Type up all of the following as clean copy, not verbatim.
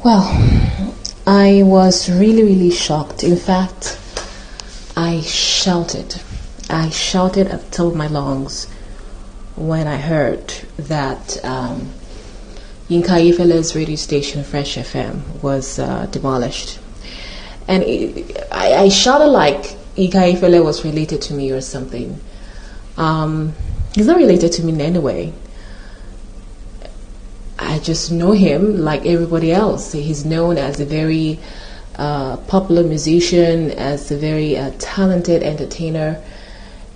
Well, I was really, really shocked. In fact, I shouted. I shouted at the top of my lungs when I heard that Yinka Ayefele's radio station, Fresh FM, was demolished. And I shouted like Yinka Ayefele was related to me or something. He's not related to me in any way. I just know him like everybody else. He's known as a very popular musician, as a very talented entertainer,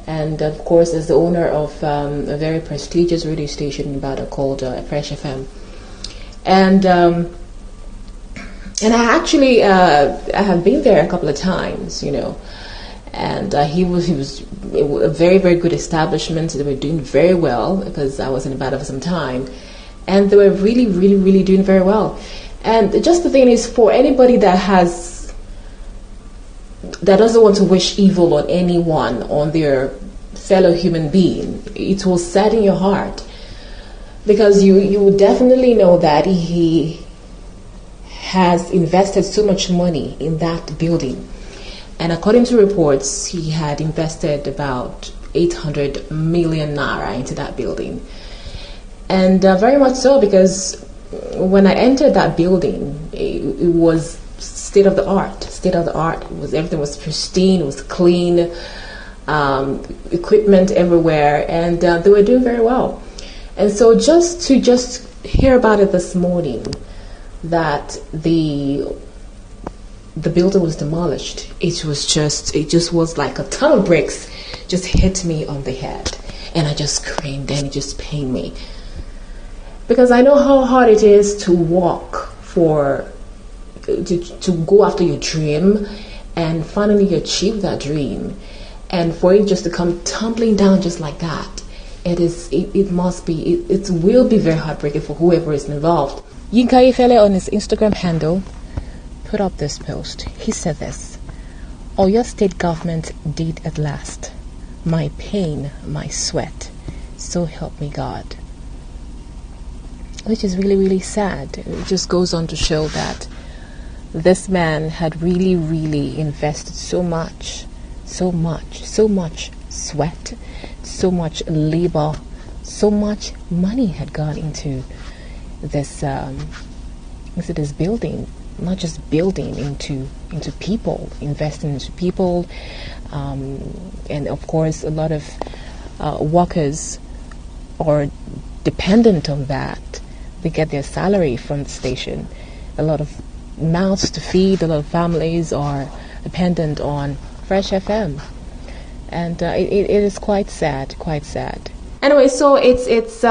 and of course as the owner of a very prestigious radio station in Ibadan called Fresh FM. And I actually I have been there a couple of times, and he was a very, very good establishment. They were doing very well because I was in Ibadan for some time. And they were really, really, really doing very well. And just the thing is, for anybody that doesn't want to wish evil on anyone, on their fellow human being, it will sadden your heart, because you will definitely know that he has invested so much money in that building. And according to reports, he had invested about 800 million naira into that building. And very much so, because when I entered that building, it was state of the art. Everything was pristine, it was clean, equipment everywhere, and they were doing very well. And so just hear about it this morning, that the building was demolished, it just was like a ton of bricks just hit me on the head, and I just screamed, and it just pained me. Because I know how hard it is to walk to go after your dream and finally achieve that dream, and for it just to come tumbling down just like that, it will be very heartbreaking for whoever is involved. Yinka Ayefele on his Instagram handle put up this post. He said this: Oyo State Government did at last. My pain, my sweat, so help me God. Which is really, really sad. It just goes on to show that this man had really, really invested so much sweat, so much labor, so much money had gone into this building. Not just building, into people, investing into people, and of course a lot of workers are dependent on that. They get their salary from the station. A lot of mouths to feed. A lot of families are dependent on Fresh FM, and it is quite sad. Anyway, so it's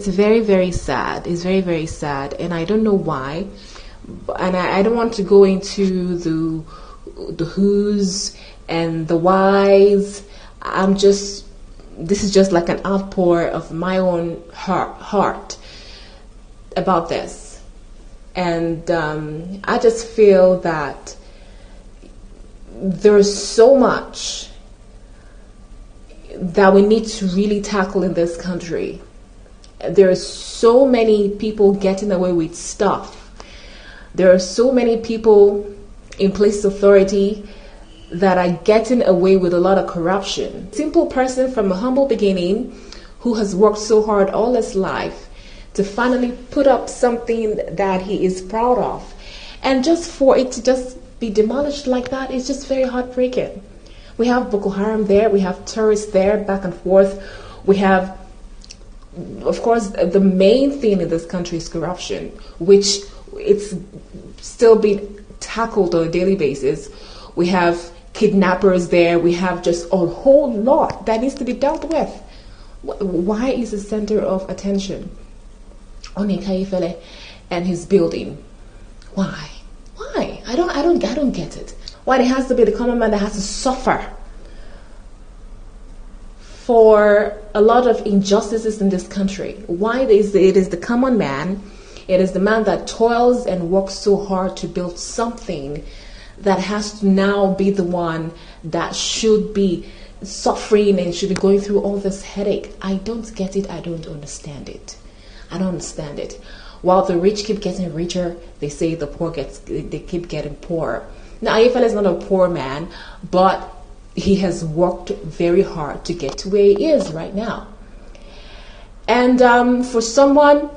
very, very sad. It's very, very sad, and I don't know why. And I don't want to go into the who's and the whys. This is just like an outpour of my own heart about this, and I just feel that there's so much that we need to really tackle in this country. There are so many people getting away with stuff. There are so many people in places of authority that are getting away with a lot of corruption. Simple person from a humble beginning who has worked so hard all his life to finally put up something that he is proud of, and just for it to just be demolished like that is just very heartbreaking. We have Boko Haram there, we have terrorists there, back and forth. We have, of course, the main thing in this country is corruption, which it's still being tackled on a daily basis. We have kidnappers there, we have just a whole lot that needs to be dealt with. Why is the center of attention on Yinka Ayefele and his building? Why? I don't get it. Why it has to be the common man that has to suffer for a lot of injustices in this country? Why it is the common man, it is the man that toils and works so hard to build something, that has to now be the one that should be suffering and should be going through all this headache? I don't get it. I don't understand it. While the rich keep getting richer, they say they keep getting poorer. Now, Ayefele is not a poor man, but he has worked very hard to get to where he is right now. And for someone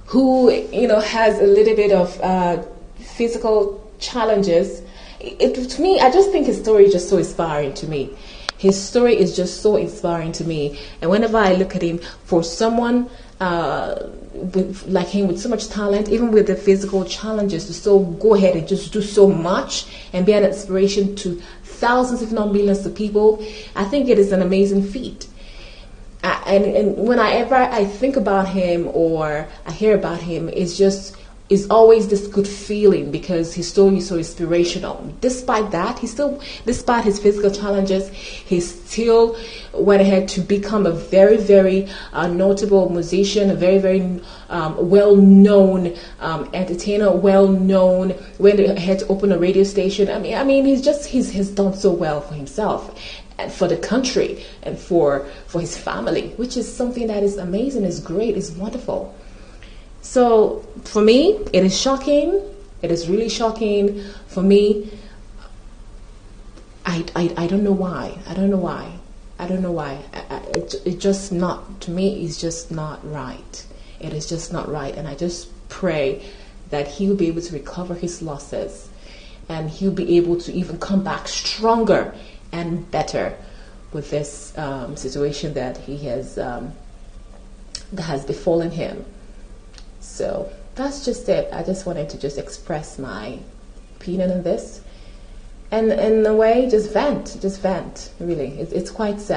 who, has a little bit of physical challenges, to me, I just think his story is just so inspiring to me. His story is just so inspiring to me. And whenever I look at him, for someone like him with so much talent, even with the physical challenges, to still go ahead and just do so much and be an inspiration to thousands, if not millions of people, I think it is an amazing feat. And whenever I think about him or I hear about him, it's always this good feeling because his story is so inspirational. Despite that, despite his physical challenges, he still went ahead to become a very, very notable musician, a very, very well-known entertainer, well-known, went ahead to open a radio station. I mean, he's done so well for himself and for the country and for his family, which is something that is amazing, is great, is wonderful. So for me, it is shocking. It is really shocking for me. I don't know why. I don't know why. It just not, to me, it's just not right. It is just not right. And I just pray that he'll be able to recover his losses and he'll be able to even come back stronger and better with this situation that that has befallen him. So that's just it. I just wanted to just express my opinion on this. And in a way, just vent, really. It's quite sad.